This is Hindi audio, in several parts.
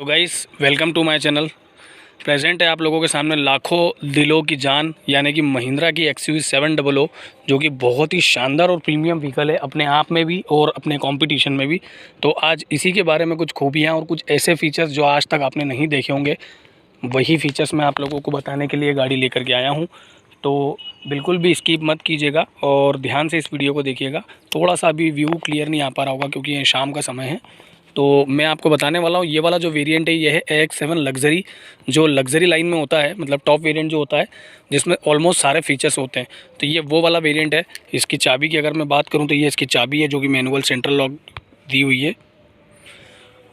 तो guys welcome to my channel. Present है आप लोगों के सामने लाखों दिलों की जान यानी कि महिंद्रा की XUV700 जो कि बहुत ही शानदार और प्रीमियम व्हीकल है अपने आप में भी और अपने कंपटीशन में भी। तो आज इसी के बारे में कुछ खूबियां और कुछ ऐसे फीचर्स जो आज तक आपने नहीं देखे होंगे, वही फीचर्स मैं आप लोगों को बताने के लिए गाड़ी लेकर के आया हूँ। तो बिल्कुल भी स्किप मत कीजिएगा और ध्यान से इस वीडियो को देखिएगा। थोड़ा सा अभी व्यू क्लियर नहीं आ पा रहा होगा क्योंकि ये शाम का समय है। तो मैं आपको बताने वाला हूँ, ये वाला जो वेरिएंट है ये है AX7 लग्जरी, जो लग्जरी लाइन में होता है, मतलब टॉप वेरिएंट जो होता है जिसमें ऑलमोस्ट सारे फीचर्स होते हैं। तो ये वो वाला वेरिएंट है। इसकी चाबी की अगर मैं बात करूँ तो ये इसकी चाबी है जो कि मैनुअल सेंट्रल लॉक दी हुई है।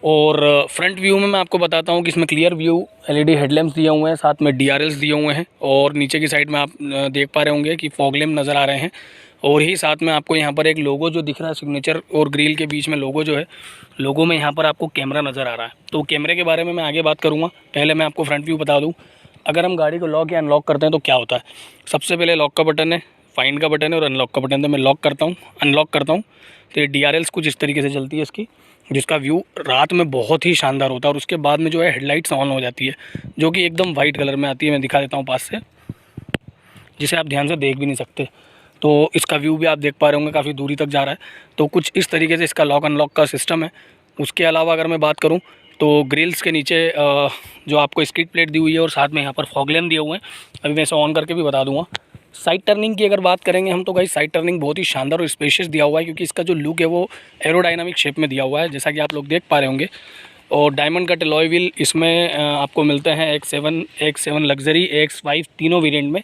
और फ्रंट व्यू में मैं आपको बताता हूँ कि इसमें क्लियर व्यू LED हेडलैम्प्स दिए हुए हैं, साथ में DRLs दिए हुए हैं और नीचे की साइड में आप देख पा रहे होंगे कि फॉग लैम्प नज़र आ रहे हैं। और ही साथ में आपको यहाँ पर एक लोगो जो दिख रहा है, सिग्नेचर और ग्रिल के बीच में लोगो जो है, लोगो में यहाँ पर आपको कैमरा नज़र आ रहा है। तो कैमरे के बारे में मैं आगे बात करूँगा, पहले मैं आपको फ्रंट व्यू बता दूँ। अगर हम गाड़ी को लॉक या अनलॉक करते हैं तो क्या होता है। सबसे पहले लॉक का बटन है, फाइंड का बटन है और अनलॉक का बटन है। तो मैं लॉक करता हूँ, अनलॉक करता हूँ तो ये DRLs कुछ इस तरीके से चलती है इसकी, जिसका व्यू रात में बहुत ही शानदार होता है। और उसके बाद में जो है हेडलाइट्स ऑन हो जाती है जो कि एकदम वाइट कलर में आती है। मैं दिखा देता हूँ पास से, जिसे आप ध्यान से देख भी नहीं सकते। तो इसका व्यू भी आप देख पा रहे होंगे, काफ़ी दूरी तक जा रहा है। तो कुछ इस तरीके से इसका लॉक अनलॉक का सिस्टम है। उसके अलावा अगर मैं बात करूं तो ग्रिल्स के नीचे जो आपको स्किड प्लेट दी हुई है और साथ में यहाँ पर फॉग लैम्प दिए हुए हैं। अभी मैं इसे ऑन करके भी बता दूंगा। साइड टर्निंग की अगर बात करेंगे हम तो गाइस साइड टर्निंग बहुत ही शानदार और स्पेशियस दिया हुआ है, क्योंकि इसका जो लुक है वो एरोडायनामिक शेप में दिया हुआ है, जैसा कि आप लोग देख पा रहे होंगे। और डायमंड कट अलॉय व्हील इसमें आपको मिलते हैं AX7 लग्जरी, AX5 तीनों वेरिएंट में।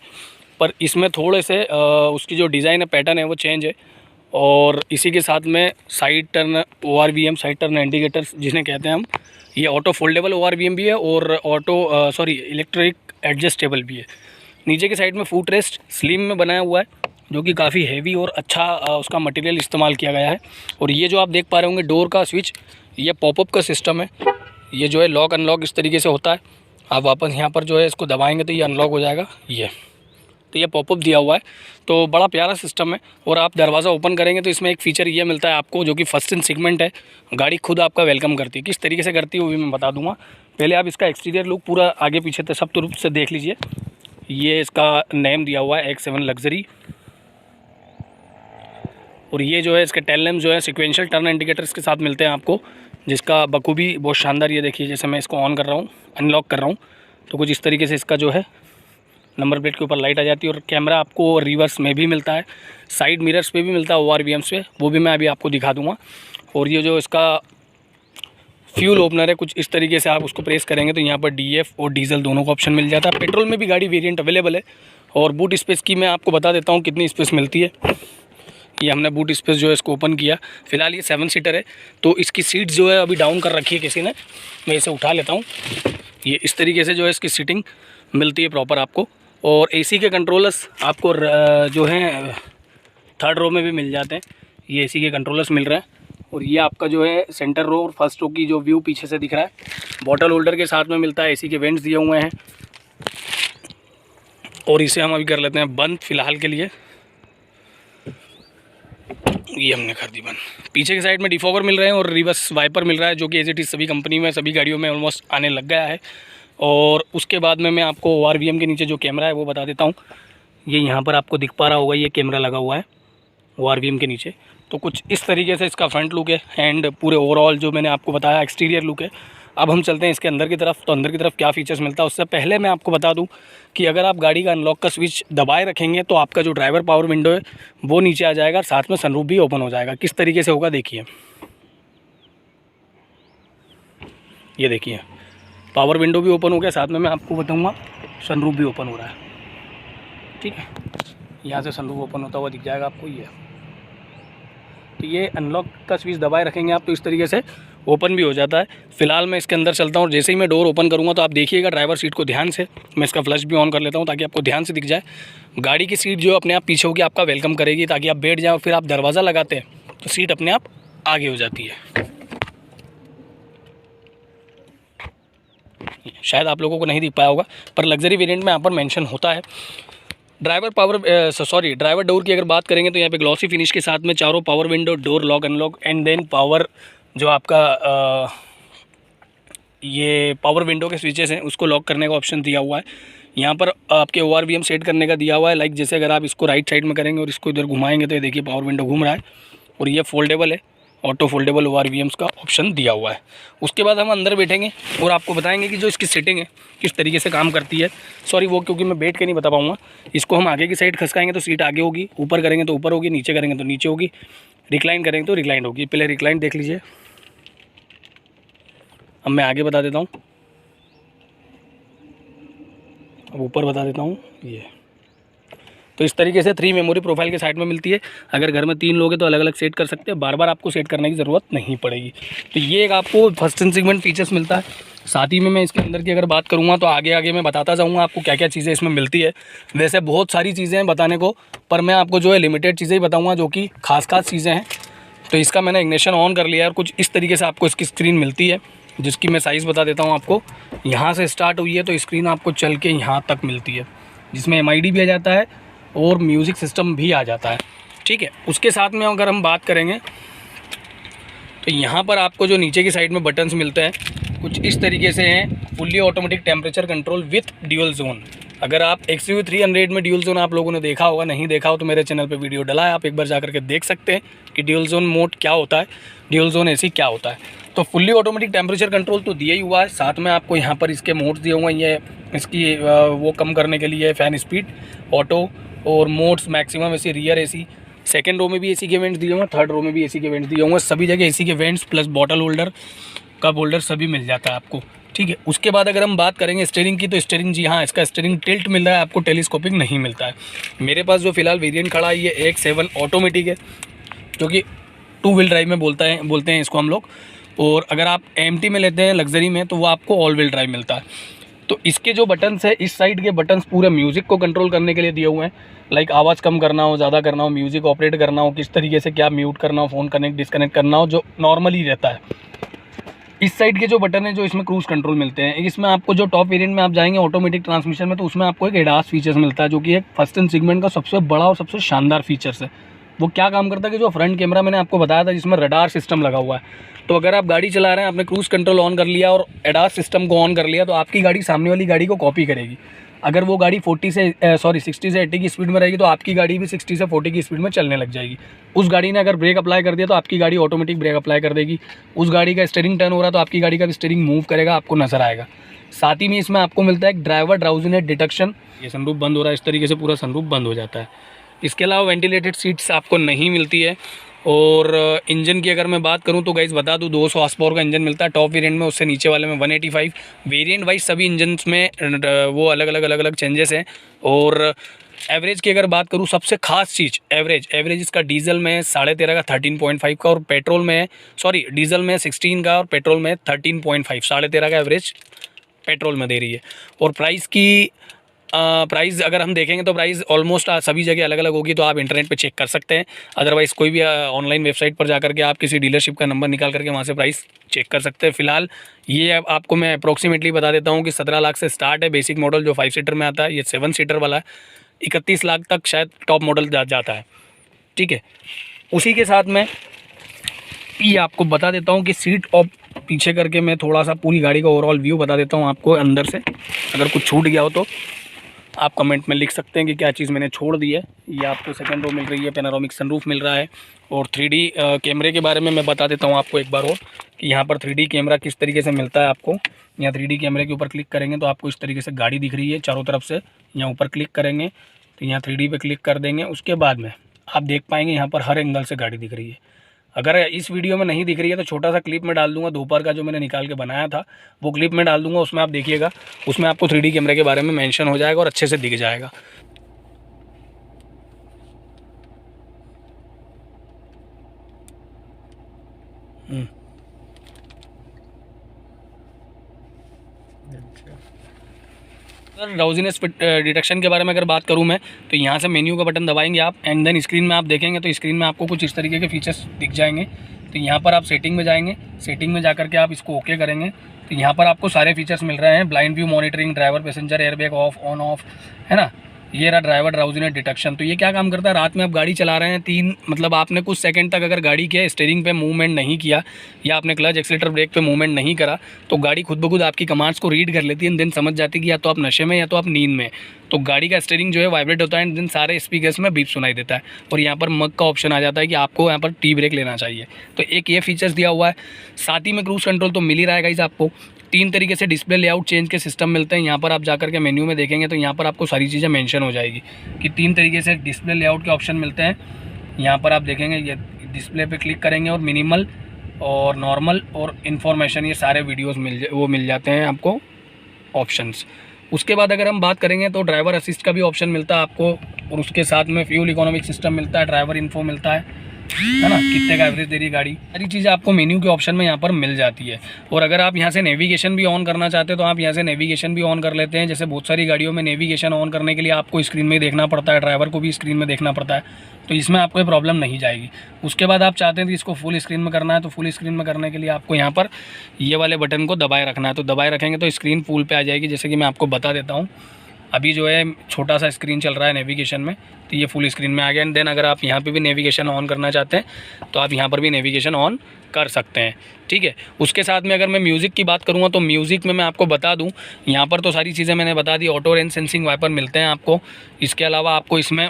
पर इसमें थोड़े से उसकी जो डिज़ाइन है, पैटर्न है वो चेंज है। और इसी के साथ में side turn ORVM, side turn indicators जिन्हें कहते हैं हम, ये ऑटो फोल्डेबल ORVM भी है और इलेक्ट्रिक एडजस्टेबल भी है। नीचे की साइड में फुट रेस्ट स्लिम में बनाया हुआ है, जो कि काफ़ी हैवी और अच्छा उसका मटेरियल इस्तेमाल किया गया है। और ये जो आप देख पा रहे होंगे डोर का स्विच, ये पॉपअप का सिस्टम है। ये जो है लॉक अनलॉक इस तरीके से होता है। आप वापस यहाँ पर जो है इसको दबाएंगे तो ये अनलॉक हो जाएगा। ये तो ये पॉपअप दिया हुआ है, तो बड़ा प्यारा सिस्टम है। और आप दरवाज़ा ओपन करेंगे तो इसमें एक फ़ीचर ये मिलता है आपको, जो कि फर्स्ट इन सेगमेंट है। गाड़ी खुद आपका वेलकम करती है। किस तरीके से करती है वो भी मैं बता दूंगा। पहले आप इसका एक्सटीरियर लुक पूरा आगे पीछे तक सब रूप से देख लीजिए। ये इसका नेम दिया हुआ है AX7 लग्जरी। और ये जो है इसके टेल लैम्प जो है सिक्वेंशियल टर्न इंडिकेटर्स के साथ मिलते हैं आपको, जिसका बखूबी बहुत शानदार। ये देखिए, जैसे मैं इसको ऑन कर रहा हूँ, अनलॉक कर रहा हूँ, तो कुछ इस तरीके से इसका जो है नंबर प्लेट के ऊपर लाइट आ जाती है। और कैमरा आपको रिवर्स में भी मिलता है, साइड मिरर्स पे भी मिलता है ORVMs पे, वो भी मैं अभी आपको दिखा दूंगा। और ये जो इसका फ्यूल ओपनर है, कुछ इस तरीके से आप उसको प्रेस करेंगे तो यहाँ पर DF और डीजल दोनों का ऑप्शन मिल जाता है। पेट्रोल में भी गाड़ी वेरिएंट अवेलेबल है। और बूट स्पेस की मैं आपको बता देता हूँ कितनी स्पेस मिलती है। ये हमने बूट स्पेस जो है इसको ओपन किया। फिलहाल ये 7 सीटर है, तो इसकी सीट जो है अभी डाउन कर रखी है किसी ने। मैं इसे उठा लेता हूँ। ये इस तरीके से जो है इसकी सीटिंग मिलती है प्रॉपर आपको। और AC के कंट्रोलर्स आपको जो हैं थर्ड रो में भी मिल जाते हैं। ये AC के कंट्रोलर्स मिल रहे हैं। और ये आपका जो है सेंटर रो और फर्स्ट रो की जो व्यू पीछे से दिख रहा है, बॉटल होल्डर के साथ में मिलता है। AC के वेंट्स दिए हुए हैं। और इसे हम अभी कर लेते हैं बंद फ़िलहाल के लिए। ये हमने कर दी बंद। पीछे की साइड में डिफॉगर मिल रहे हैं और रिवर्स वाइपर मिल रहा है, जो कि एज इट इज़ सभी कंपनी में, सभी गाड़ियों में ऑलमोस्ट आने लग गया है। और उसके बाद में मैं आपको ORVM के नीचे जो कैमरा है वो बता देता हूँ। ये यहाँ पर आपको दिख पा रहा होगा, ये कैमरा लगा हुआ है ORVM के नीचे। तो कुछ इस तरीके से इसका फ्रंट लुक है एंड पूरे ओवरऑल जो मैंने आपको बताया एक्सटीरियर लुक है। अब हम चलते हैं इसके अंदर की तरफ। तो अंदर की तरफ क्या फ़ीचर्स मिलता है उससे पहले मैं आपको बता दूं कि अगर आप गाड़ी का अनलॉक का स्विच दबाए रखेंगे तो आपका जो ड्राइवर पावर विंडो है वो नीचे आ जाएगा, साथ में सनरूफ भी ओपन हो जाएगा। किस तरीके से होगा देखिए, ये देखिए पावर विंडो भी ओपन हो गया, साथ में मैं आपको बताऊँगा सनरूफ भी ओपन हो रहा है। ठीक है, यहाँ से सनरूफ ओपन होता हुआ दिख जाएगा आपको। ये अनलॉक का स्विच दबाए रखेंगे आप तो इस तरीके से ओपन भी हो जाता है। फिलहाल मैं इसके अंदर चलता हूँ और जैसे ही मैं डोर ओपन करूँगा तो आप देखिएगा ड्राइवर सीट को ध्यान से। मैं इसका फ्लैश भी ऑन कर लेता हूँ ताकि आपको ध्यान से दिख जाए। गाड़ी की सीट जो अपने आप पीछे होगी आपका वेलकम करेगी, ताकि आप बैठ जाओ। फिर आप दरवाज़ा लगाते हैं तो सीट अपने आप आगे हो जाती है। शायद आप लोगों को नहीं दिख पाया होगा, पर लग्जरी वेरिएंट में यहाँ पर मेंशन होता है। ड्राइवर डोर की अगर बात करेंगे तो यहाँ पे ग्लॉसी फिनिश के साथ में चारों power window, door lock unlock and then power जो आपका ये पावर विंडो के स्विचेस हैं उसको लॉक करने का ऑप्शन दिया हुआ है। यहाँ पर आपके ORVM सेट करने का दिया हुआ है। लाइक जैसे अगर आप इसको राइट साइड में करेंगे और इसको इधर घुमाएंगे तो ये देखिए पावर विंडो घूम रहा है। और ये फोल्डेबल है, ऑटो फोल्डेबल ORVMs का ऑप्शन दिया हुआ है। उसके बाद हम अंदर बैठेंगे और आपको बताएंगे कि जो इसकी सेटिंग है किस तरीके से काम करती है। सॉरी वो क्योंकि मैं बैठ के नहीं बता पाऊँगा। इसको हम आगे की साइड खसकाएंगे तो सीट आगे होगी, ऊपर करेंगे तो ऊपर होगी, नीचे करेंगे तो नीचे होगी, रिक्लाइन करेंगे तो रिक्लाइन होगी। पहले रिक्लाइन देख लीजिए, अब मैं आगे बता देता हूँ, अब ऊपर बता देता हूँ। ये तो इस तरीके से 3 मेमोरी प्रोफाइल के साइड में मिलती है। अगर घर में 3 लोग हैं तो अलग अलग सेट कर सकते हैं, बार बार आपको सेट करने की ज़रूरत नहीं पड़ेगी। तो ये एक आपको फर्स्ट इन सेगमेंट फीचर्स मिलता है। साथ ही में मैं इसके अंदर की अगर बात करूँगा तो आगे आगे मैं बताता जाऊँगा आपको क्या क्या चीज़ें इसमें मिलती है। वैसे बहुत सारी चीज़ें हैं बताने को, पर मैं आपको जो है लिमिटेड चीज़ें ही बताऊँगा जो कि खास चीज़ें हैं। तो इसका मैंने इग्निशन ऑन कर लिया है और कुछ इस तरीके से आपको इसकी स्क्रीन मिलती है, जिसकी मैं साइज़ बता देता हूँ आपको। यहाँ से स्टार्ट हुई है तो स्क्रीन आपको चल के यहाँ तक मिलती है, जिसमें MID भी आ जाता है और म्यूज़िक सिस्टम भी आ जाता है। ठीक है, उसके साथ में अगर हम बात करेंगे तो यहाँ पर आपको जो नीचे की साइड में बटन्स मिलते हैं कुछ इस तरीके से हैं। Fully automatic temperature control with dual zone. अगर आप XUV 300 में ड्यूल जोन आप लोगों ने देखा होगा, नहीं देखा हो तो मेरे चैनल पे वीडियो डला है, आप एक बार जा करके देख सकते हैं कि ड्यूल जोन मोड क्या होता है, ड्यूल जोन AC क्या होता है। तो फुल्ली ऑटोमेटिक टेम्परेचर कंट्रोल तो दिया ही हुआ है, साथ में आपको यहाँ पर इसके मोड्स दिए हुए हैं। ये इसकी वो कम करने के लिए फ़ैन स्पीड, ऑटो और modes maximum AC, rear AC। Second row में भी AC के वेंट्स दिए हुए हैं, थर्ड रो में भी AC के वेंट्स दिए हुए हैं। सभी जगह AC के vents plus bottle holder, cup holder सभी मिल जाता है आपको। ठीक है, उसके बाद अगर हम बात करेंगे स्टीयरिंग की तो स्टीयरिंग, जी हाँ, इसका स्टीयरिंग टिल्ट मिल रहा है आपको, टेलीस्कोपिक नहीं मिलता है। मेरे पास जो फिलहाल वेरिएंट खड़ा है ये AX7 ऑटोमेटिक है, जो कि 2 व्हील ड्राइव में बोलते हैं इसको हम लोग। और अगर आप MT में लेते हैं लग्जरी में तो वो आपको ऑल व्हील ड्राइव मिलता है। तो इसके जो बटन्स है, इस साइड के बटन्स पूरे म्यूज़िक को कंट्रोल करने के लिए दिए हुए हैं। लाइक आवाज़ कम करना हो, ज़्यादा करना हो, म्यूज़िक ऑपरेट करना हो, किस तरीके से क्या म्यूट करना हो, फ़ोन कनेक्ट डिस्कनेक्ट करना हो, जो नॉर्मली रहता है। इस साइड के जो बटन है जो इसमें क्रूज़ कंट्रोल मिलते हैं। इसमें आपको जो टॉप वेरिएंट में आप जाएंगे ऑटोमेटिक ट्रांसमिशन में तो उसमें आपको एक ADAS फीचर्स मिलता है, जो कि एक फर्स्ट इन सेगमेंट का सबसे बड़ा और सबसे शानदार फीचर्स है। वो क्या काम करता है कि जो फ्रंट कैमरा मैंने आपको बताया था जिसमें रडार सिस्टम लगा हुआ है, तो अगर आप गाड़ी चला रहे हैं, आपने क्रूज़ कंट्रोल ऑन कर लिया और ADAS सिस्टम को ऑन कर लिया, तो आपकी गाड़ी सामने वाली गाड़ी को कॉपी करेगी। अगर वो गाड़ी 60 से 80 की स्पीड में रहेगी तो आपकी गाड़ी भी 60 से 40 की स्पीड में चलने लग जाएगी। उस गाड़ी ने अगर ब्रेक अप्लाई कर दिया तो आपकी गाड़ी ऑटोमेटिक ब्रेक अप्लाई कर देगी। उस गाड़ी का स्टीयरिंग टर्न हो रहा है तो आपकी गाड़ी का भी स्टीयरिंग मूव करेगा, आपको नजर आएगा। साथ ही में इसमें आपको मिलता है एक ड्राइवर ड्राउजीनेस डिटेक्शन। ये सनरूफ बंद हो रहा है, इस तरीके से पूरा सनरूफ बंद हो जाता है। इसके अलावा वेंटिलेटेड सीट्स आपको नहीं मिलती है। और इंजन की अगर मैं बात करूं तो गाइस बता दूं 200 हॉर्स पावर का इंजन मिलता है टॉप वेरिएंट में, उससे नीचे वाले में 185। वेरिएंट वाइज सभी इंजन्स में वो अलग अलग चेंजेस हैं। और एवरेज की अगर बात करूं, सबसे खास चीज़ एवरेज इसका डीजल में 13.5 का 13.5 का और पेट्रोल में डीजल में 16 का और पेट्रोल में 13.5, 13.5 का एवरेज पेट्रोल में दे रही है। और प्राइस अगर हम देखेंगे तो प्राइस ऑलमोस्ट सभी जगह अलग अलग होगी, तो आप इंटरनेट पे चेक कर सकते हैं। अदरवाइज़ कोई भी ऑनलाइन वेबसाइट पर जाकर के आप किसी डीलरशिप का नंबर निकाल करके वहाँ से प्राइस चेक कर सकते हैं। फिलहाल ये आपको मैं अप्रॉक्सीमेटली बता देता हूँ कि 17 लाख से स्टार्ट है बेसिक मॉडल जो 5 सीटर में आता है। ये 7 सीटर वाला है, 31 लाख तक शायद टॉप मॉडल जाता है। ठीक है, उसी के साथ में ये आपको बता देता हूँ कि सीट ऑफ पीछे करके मैं थोड़ा सा पूरी गाड़ी का ओवरऑल व्यू बता देता हूँ आपको अंदर से। अगर कुछ छूट गया हो तो आप कमेंट में लिख सकते हैं कि क्या चीज़ मैंने छोड़ दी है। ये आपको सेकंड रो मिल रही है, पैनोरामिक सनरूफ मिल रहा है। और 3D कैमरे के बारे में मैं बता देता हूँ आपको एक बार और कि यहाँ पर 3D कैमरा किस तरीके से मिलता है आपको। यहाँ 3D कैमरे के ऊपर क्लिक करेंगे तो आपको इस तरीके से गाड़ी दिख रही है चारों तरफ से। यहाँ ऊपर क्लिक करेंगे तो यहाँ 3D पे क्लिक कर देंगे, उसके बाद में आप देख पाएंगे यहाँ पर हर एंगल से गाड़ी दिख रही है। अगर इस वीडियो में नहीं दिख रही है तो छोटा सा क्लिप में डाल दूंगा दोपहर का जो मैंने निकाल के बनाया था, वो क्लिप में डाल दूंगा, उसमें आप देखिएगा, उसमें आपको 3D कैमरे के बारे में मेंशन हो जाएगा और अच्छे से दिख जाएगा। ड्राउजीनेस डिटेक्शन के बारे में अगर बात करूं मैं तो यहाँ से मेन्यू का बटन दबाएंगे आप एंड देन स्क्रीन में आप देखेंगे तो स्क्रीन में आपको कुछ इस तरीके के फीचर्स दिख जाएंगे। तो यहाँ पर आप सेटिंग में जाएंगे, सेटिंग में जाकर के आप इसको ओके करेंगे तो यहाँ पर आपको सारे फीचर्स मिल रहे हैं। Blind view monitoring, driver passenger airbag of on off, है ना। ये रहा ड्राइवर ड्राउजीनेस डिटेक्शन। तो ये क्या काम करता है, रात में आप गाड़ी चला रहे हैं मतलब आपने कुछ सेकंड तक अगर गाड़ी के स्टीयरिंग पे मूवमेंट नहीं किया या आपने क्लच एक्सीलरेटर ब्रेक पे मूवमेंट नहीं करा तो गाड़ी खुद ब खुद आपकी कमांड्स को रीड कर लेती है, देन समझ जाती है कि या तो आप नशे में या तो आप नींद में। तो गाड़ी का स्टीयरिंग जो है वाइब्रेट होता है, देन सारे स्पीकर्स में बीप सुनाई देता है और यहाँ पर मग का ऑप्शन आ जाता है कि आपको यहाँ पर टी ब्रेक लेना चाहिए। तो एक ये फीचर्स दिया हुआ है। साथ ही में क्रूज कंट्रोल तो मिल ही रहा है गाइस आपको। 3 तरीके से डिस्प्ले लेआउट चेंज के सिस्टम मिलते हैं। यहाँ पर आप जाकर के मेन्यू में देखेंगे तो यहाँ पर आपको सारी चीज़ें मेंशन हो जाएगी कि 3 तरीके से डिस्प्ले लेआउट के ऑप्शन मिलते हैं। यहाँ पर आप देखेंगे ये डिस्प्ले पे क्लिक करेंगे और मिनिमल और नॉर्मल और इन्फॉर्मेशन ये सारे वीडियोस मिल जाते हैं आपको ऑप्शंस। उसके बाद अगर हम बात करेंगे तो ड्राइवर असिस्ट का भी ऑप्शन मिलता है आपको और उसके साथ में फ्यूल इकोनॉमिक सिस्टम मिलता है, ड्राइवर इन्फो मिलता है ना, कितने का एवरेज दे रही गाड़ी, सारी चीज़ें आपको मेन्यू के ऑप्शन में यहाँ पर मिल जाती है। और अगर आप यहाँ से नेविगेशन भी ऑन करना चाहते हैं तो आप यहाँ से नेविगेशन भी ऑन कर लेते हैं। जैसे बहुत सारी गाड़ियों में नेविगेशन ऑन करने के लिए आपको स्क्रीन में देखना पड़ता है, ड्राइवर को भी स्क्रीन में देखना पड़ता है, तो इसमें आपको ये प्रॉब्लम नहीं जाएगी। उसके बाद आप चाहते हैं कि इसको फुल स्क्रीन में करना है तो फुल स्क्रीन में करने के लिए आपको यहाँ पर ये वाले बटन को दबाए रखना है। तो दबाए रखेंगे तो स्क्रीन फुल पे आ जाएगी। जैसे कि मैं आपको बता देता हूँ, अभी जो है छोटा सा स्क्रीन चल रहा है नेविगेशन में, तो ये फुल स्क्रीन में आ गया। एंड देन अगर आप यहाँ पे भी नेविगेशन ऑन करना चाहते हैं तो आप यहाँ पर भी नेविगेशन ऑन कर सकते हैं, ठीक है। उसके साथ में अगर मैं म्यूज़िक की बात करूँगा तो म्यूज़िक में मैं आपको बता दूँ, यहाँ पर तो सारी चीज़ें मैंने बता दी। ऑटो रेन सेंसिंग वाइपर मिलते हैं आपको। इसके अलावा आपको इसमें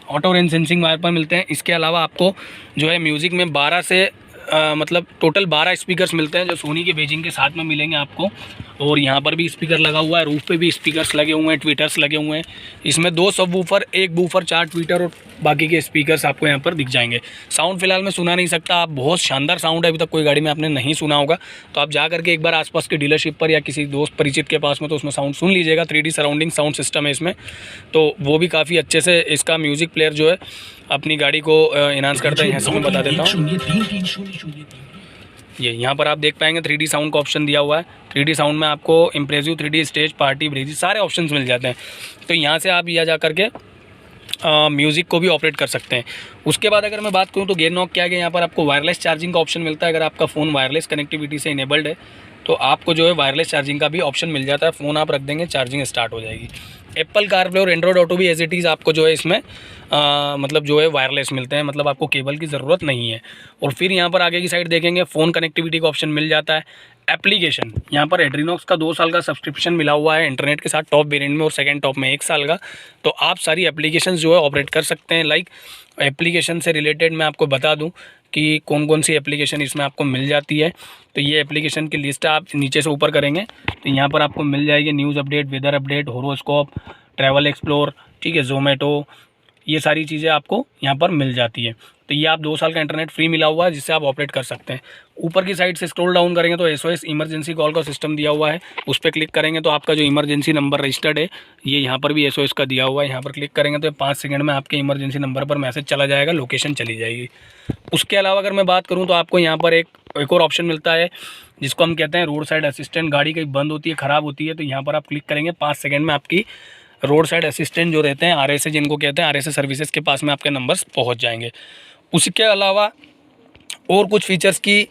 ऑटो रेन सेंसिंग वाइपर मिलते हैं। इसके अलावा आपको जो है म्यूज़िक में 12 से मतलब टोटल 12 स्पीकर्स मिलते हैं जो सोनी के बेजिंग के साथ में मिलेंगे आपको। और यहाँ पर भी स्पीकर लगा हुआ है, रूफ पे भी स्पीकर्स लगे हुए हैं, ट्विटर्स लगे हुए हैं। इसमें 2 सबवूफर, 1 बूफर, 4 ट्विटर और बाकी के स्पीकर्स आपको यहाँ पर दिख जाएंगे। साउंड फिलहाल मैं सुना नहीं सकता, आप बहुत शानदार साउंड है, अभी तक कोई गाड़ी में आपने नहीं सुना होगा तो आप जा करके एक बार आसपास के डीलरशिप पर या किसी दोस्त परिचित के पास में तो उसमें साउंड सुन लीजिएगा। 3D सराउंडिंग साउंड सिस्टम है इसमें, तो वो भी काफ़ी अच्छे से इसका म्यूज़िक प्लेयर जो है अपनी गाड़ी को इनहांस करता है। यहाँ से मैं बता देता हूँ, ये यहाँ पर आप देख पाएंगे 3D साउंड का ऑप्शन दिया हुआ है। 3D साउंड में आपको इम्प्रेसिव, 3D स्टेज, पार्टी, ब्रेजी सारे ऑप्शंस मिल जाते हैं। तो यहाँ से आप यह जा करके म्यूज़िक को भी ऑपरेट कर सकते हैं। उसके बाद अगर मैं बात करूँ तो गियर नॉक के आगे यहाँ पर आपको वायरलेस चार्जिंग का ऑप्शन मिलता है। अगर आपका फ़ोन वायरलेस कनेक्टिविटी से इनेबल्ड है तो आपको जो है वायरलेस चार्जिंग का भी ऑप्शन मिल जाता है। फ़ोन आप रख देंगे, चार्जिंग स्टार्ट हो जाएगी। एप्पल कारप्ले और एंड्रॉयड ऑटो भी एज इट इज़ आपको जो है इसमें मतलब जो है वायरलेस मिलते हैं, मतलब आपको केबल की ज़रूरत नहीं है। और फिर यहाँ पर आगे की साइड देखेंगे फ़ोन कनेक्टिविटी का ऑप्शन मिल जाता है। एप्लीकेशन, यहाँ पर एड्रीनॉक्स का 2 साल का सब्सक्रिप्शन मिला हुआ है इंटरनेट के साथ, टॉप वेरिएंट में, और सेकंड टॉप में 1 साल का। तो आप सारी एप्लीकेशंस जो है ऑपरेट कर सकते हैं। लाइक एप्लीकेशन से रिलेटेड मैं आपको बता दूं कि कौन कौन सी एप्लीकेशन इसमें आपको मिल जाती है। तो ये एप्लीकेशन की लिस्ट आप नीचे से ऊपर करेंगे तो यहाँ पर आपको मिल जाएगी news update, weather update, horoscope, travel explore, ठीक है, जोमेटो, ये सारी चीज़ें आपको यहाँ पर मिल जाती है। तो ये आप 2 साल का इंटरनेट फ्री मिला हुआ है जिससे आप ऑपरेट कर सकते हैं। ऊपर की साइड से स्क्रॉल डाउन करेंगे तो SOS इमरजेंसी कॉल का सिस्टम दिया हुआ है, उस पर क्लिक करेंगे तो आपका जो इमरजेंसी नंबर रजिस्टर्ड है ये यहाँ पर भी SOS का दिया हुआ है। यहाँ पर क्लिक करेंगे तो 5 सेकंड में आपके इमरजेंसी नंबर पर मैसेज चला जाएगा, लोकेशन चली जाएगी। उसके अलावा अगर मैं बात करूँ तो आपको यहाँ पर एक और ऑप्शन मिलता है जिसको हम कहते हैं रोड साइड असिस्टेंट। गाड़ी कहीं बंद होती है, ख़राब होती है तो यहाँ पर आप क्लिक करेंगे, 5 सेकंड में आपकी रोड साइड असिस्टेंट जो रहते हैं RSA जिनको कहते हैं, RSA सर्विसेज के पास में आपके नंबर्स पहुंच जाएंगे। उसके अलावा और कुछ फीचर्स की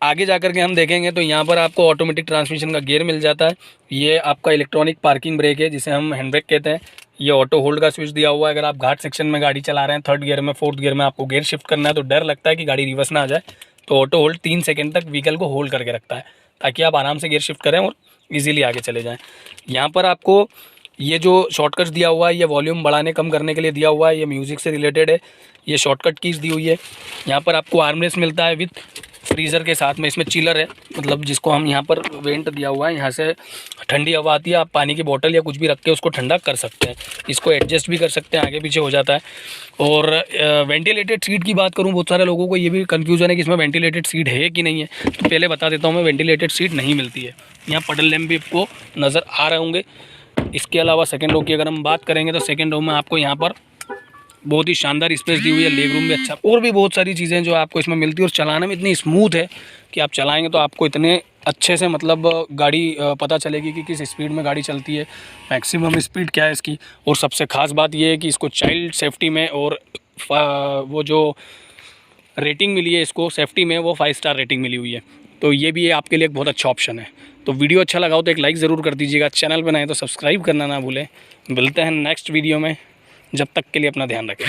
आगे जाकर के हम देखेंगे तो यहाँ पर आपको ऑटोमेटिक ट्रांसमिशन का गियर मिल जाता है। ये आपका इलेक्ट्रॉनिक पार्किंग ब्रेक है जिसे हम हैंड ब्रेक कहते हैं। ये ऑटो होल्ड का स्विच दिया हुआ है। अगर आप घाट सेक्शन में गाड़ी चला रहे हैं, 3rd गियर में, 4th गियर में आपको गियर शिफ्ट करना है तो डर लगता है कि गाड़ी रिवर्स ना आ जाए, तो ऑटो होल्ड 3 सेकेंड तक व्हीकल को होल्ड करके रखता है ताकि आप आराम से गियर शिफ्ट करें और ईजिली आगे चले जाएँ। यहाँ पर आपको ये जो शॉर्टकट्स दिया हुआ है ये वॉल्यूम बढ़ाने कम करने के लिए दिया हुआ है, ये म्यूज़िक से रिलेटेड है। ये शॉर्टकट कीज़ दी हुई है। यहाँ पर आपको आर्मरेस्ट मिलता है विथ फ्रीज़र के साथ में। इसमें चिलर है, मतलब जिसको हम यहाँ पर वेंट दिया हुआ है, यहाँ से ठंडी हवा आती है, आप पानी की बोतल या कुछ भी रख के उसको ठंडा कर सकते हैं। इसको एडजस्ट भी कर सकते हैं, आगे पीछे हो जाता है। और वेंटिलेटेड सीट की बात करूँ, बहुत सारे लोगों को ये भी कन्फ्यूज़न है कि इसमें वेंटिलेटेड सीट है कि नहीं है, तो पहले बता देता हूँ मैं, वेंटिलेटेड सीट नहीं मिलती है। यहाँ पडल लैंप भी आपको नज़र आ रहे होंगे। इसके अलावा सेकंड रो की अगर हम बात करेंगे तो सेकंड रो में आपको यहाँ पर बहुत ही शानदार स्पेस दी हुई है, लेग रूम भी अच्छा, और भी बहुत सारी चीज़ें जो आपको इसमें मिलती है। और चलाने में इतनी स्मूथ है कि आप चलाएंगे तो आपको इतने अच्छे से मतलब गाड़ी पता चलेगी कि किस स्पीड में गाड़ी चलती है, मैक्सिमम स्पीड क्या है इसकी। और सबसे ख़ास बात यह है कि इसको चाइल्ड सेफ्टी में और वो जो रेटिंग मिली है इसको सेफ्टी में, वो 5 स्टार रेटिंग मिली हुई है। तो ये भी आपके लिए एक बहुत अच्छा ऑप्शन है। तो वीडियो अच्छा लगा हो तो एक लाइक ज़रूर कर दीजिएगा, चैनल पर नए तो सब्सक्राइब करना ना भूलें। मिलते हैं नेक्स्ट वीडियो में, जब तक के लिए अपना ध्यान रखें।